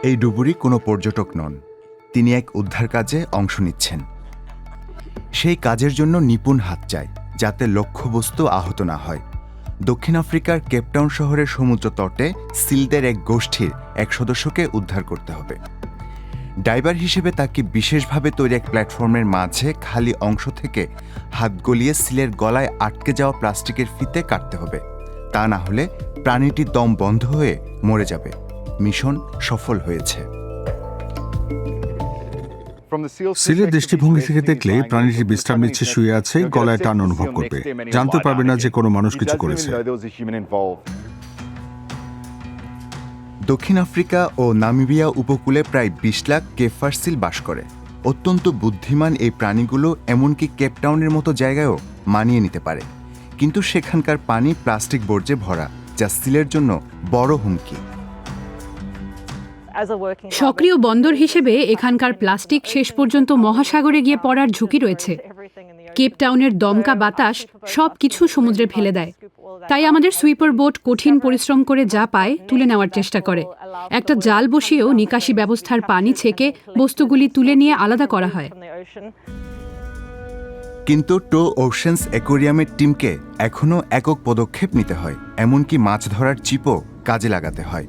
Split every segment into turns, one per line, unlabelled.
এই ডুবুরি কোনো পর্যটক নন, তিনি এক উদ্ধার কাজে অংশ নিচ্ছেন। সেই কাজের জন্য নিপুণ হাত চাই, যাতে লক্ষ্যবস্তু আহত না হয়। দক্ষিণ আফ্রিকার কেপটাউন শহরের সমুদ্র তটে সিলদের এক গোষ্ঠীর এক সদস্যকে উদ্ধার করতে হবে। ডাইভার হিসেবে তাকে বিশেষভাবে তৈরি এক প্ল্যাটফর্মের মাঝে খালি অংশ থেকে হাত গলিয়ে সিলের গলায় আটকে যাওয়া প্লাস্টিকের ফিতে কাটতে হবে। তা না হলে প্রাণীটির দম বন্ধ হয়ে মরে যাবে। মিশন সফল হয়েছে।
সিলের দৃষ্টিভঙ্গি থেকে দেখলে প্রাণীটি বিশ্রাম নিচ্ছে, শুয়ে আছে, গলায় টান অনুভব করবে, জানতে পারবে না যে কোনো মানুষ কিছু করেছে।
দক্ষিণ আফ্রিকা ও নামিবিয়া উপকূলে প্রায় ২০ লাখ কেফার সিল বাস করে। অত্যন্ত বুদ্ধিমান এই প্রাণীগুলো এমনকি কেপটাউনের মতো জায়গায়ও মানিয়ে নিতে পারে, কিন্তু সেখানকার পানি প্লাস্টিক বর্জ্যে ভরা, যা সিলের জন্য বড় হুমকি।
সক্রিয় বন্দর হিসেবে এখানকার প্লাস্টিক শেষ পর্যন্ত মহাসাগরে গিয়ে পড়ার ঝুঁকি রয়েছে। কেপটাউনের দমকা বাতাস সব কিছু সমুদ্রে ফেলে দেয়। তাই আমাদের সুইপার বোট কঠিন পরিশ্রম করে যা পায় তুলে নেওয়ার চেষ্টা করে। একটা জাল বসিয়েও নিকাশি ব্যবস্থার পানি ছেঁকে বস্তুগুলি তুলে নিয়ে আলাদা করা হয়।
কিন্তু টো ওশেনস অ্যাকোয়ারিয়ামের টিমকে এখনও একক পদক্ষেপ নিতে হয়, এমনকি মাছ ধরার চিপও কাজে লাগাতে হয়।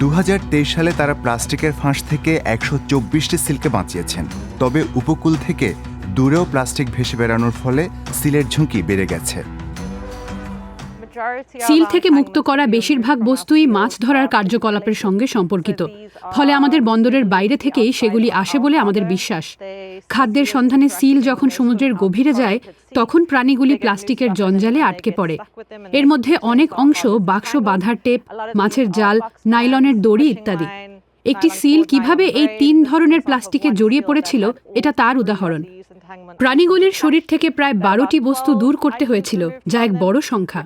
২০২৩ সালে তারা প্লাস্টিকের ফাঁস থেকে ১২৪টি সিলকে বাঁচিয়েছেন। তবে উপকূল থেকে দূরেও প্লাস্টিক ভেসে বেড়ানোর ফলে সিলের ঝুঁকি বেড়ে গেছে।
সিল থেকে মুক্ত করা বেশিরভাগ বস্তুই মাছ ধরার কার্যকলাপের সঙ্গে সম্পর্কিত। ফলে আমাদের বন্দরের বাইরে থেকেই সেগুলি আসে বলে আমাদের বিশ্বাস। খাদ্যের সন্ধানে সিল যখন সমুদ্রের গভীরে যায়, তখন প্রাণীগুলি প্লাস্টিকের জঞ্জালে আটকে পড়ে। এর মধ্যে অনেক অংশ বাক্স বাঁধার টেপ, মাছের জাল, নাইলনের দড়ি ইত্যাদি। একটি সিল কিভাবে এই ৩ ধরনের প্লাস্টিকে জড়িয়ে পড়েছিল, এটা তার উদাহরণ। প্রাণীগুলির শরীর থেকে প্রায় ১২টি বস্তু দূর করতে হয়েছিল, যা এক বড় সংখ্যা।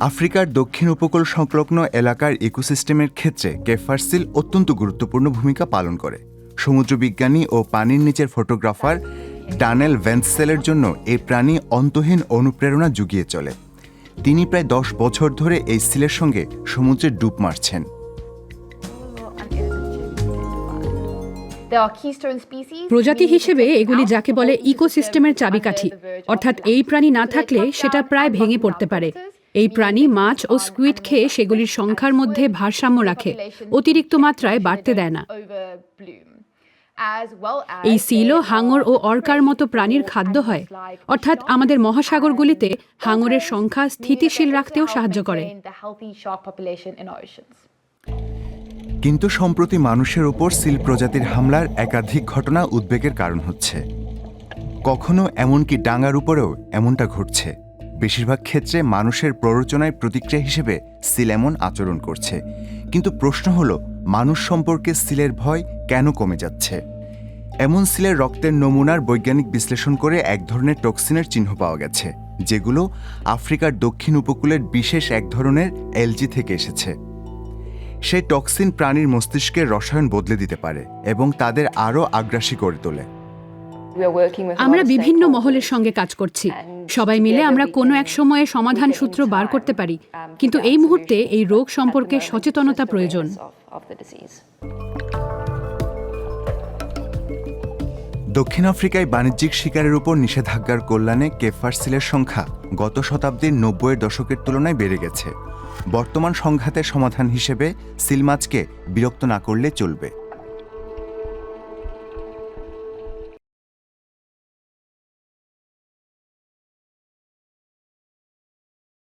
আফ্রিকার দক্ষিণ উপকূল সংলগ্ন এলাকার ইকোসিস্টেমের ক্ষেত্রে কেফার সিল অত্যন্ত গুরুত্বপূর্ণ ভূমিকা পালন করে। সমুদ্রবিজ্ঞানী ও পানির নিচের ফটোগ্রাফার ডানেল ভেন্টসেলের জন্য এই প্রাণী অন্তহীন অনুপ্রেরণা জুগিয়ে চলে। তিনি প্রায় ১০ বছর ধরে এই সিলের সঙ্গে সমুদ্রে ডুব মারছেন।
প্রজাতি হিসেবে এগুলি যাকে বলে ইকোসিস্টেমের চাবিকাঠি, অর্থাৎ এই প্রাণী না থাকলে সেটা প্রায় ভেঙে পড়তে পারে। এই প্রাণী মাছ ও স্কুইড খেয়ে সেগুলির সংখ্যার মধ্যে ভারসাম্য রাখে, অতিরিক্ত মাত্রায় বাড়তে দেয় না। এই সিলও হাঙর ও অর্কার মতো প্রাণীর খাদ্য হয়, অর্থাৎ আমাদের মহাসাগরগুলিতে হাঙরের সংখ্যা স্থিতিশীল রাখতেও সাহায্য করে।
কিন্তু সম্প্রতি মানুষের ওপর সিল প্রজাতির হামলার একাধিক ঘটনা উদ্বেগের কারণ হচ্ছে। কখনো এমনকি ডাঙার উপরেও এমনটা ঘটছে। বেশিরভাগ ক্ষেত্রে মানুষের প্ররোচনায় প্রতিক্রিয়া হিসেবে সিল এমন আচরণ করছে। কিন্তু প্রশ্ন হলো, মানুষ সম্পর্কে সিলের ভয় কেন কমে যাচ্ছে? এমন সিলের রক্তের নমুনার বৈজ্ঞানিক বিশ্লেষণ করে এক ধরনের টক্সিনের চিহ্ন পাওয়া গেছে, যেগুলো আফ্রিকার দক্ষিণ উপকূলের বিশেষ এক ধরনের এলজি থেকে এসেছে। সেই টক্সিন প্রাণীর মস্তিষ্কের রসায়ন বদলে দিতে পারে এবং তাদের আরও আগ্রাসী করে তোলে।
আমরা বিভিন্ন মহলের সঙ্গে কাজ করছি। সবাই মিলে আমরা কোনো এক সময়ে সমাধান সূত্র বার করতে পারি, কিন্তু এই মুহূর্তে এই রোগ সম্পর্কে সচেতনতা প্রয়োজন।
দক্ষিণ আফ্রিকায় বাণিজ্যিক শিকারের উপর নিষেধাজ্ঞার কল্যাণে কেফার সিলের সংখ্যা গত শতাব্দীর ৯০-এর দশকের তুলনায় বেড়ে গেছে। বর্তমান সংঘাতের সমাধান হিসেবে সিল মাছকে বিরক্ত না করলে চলবে।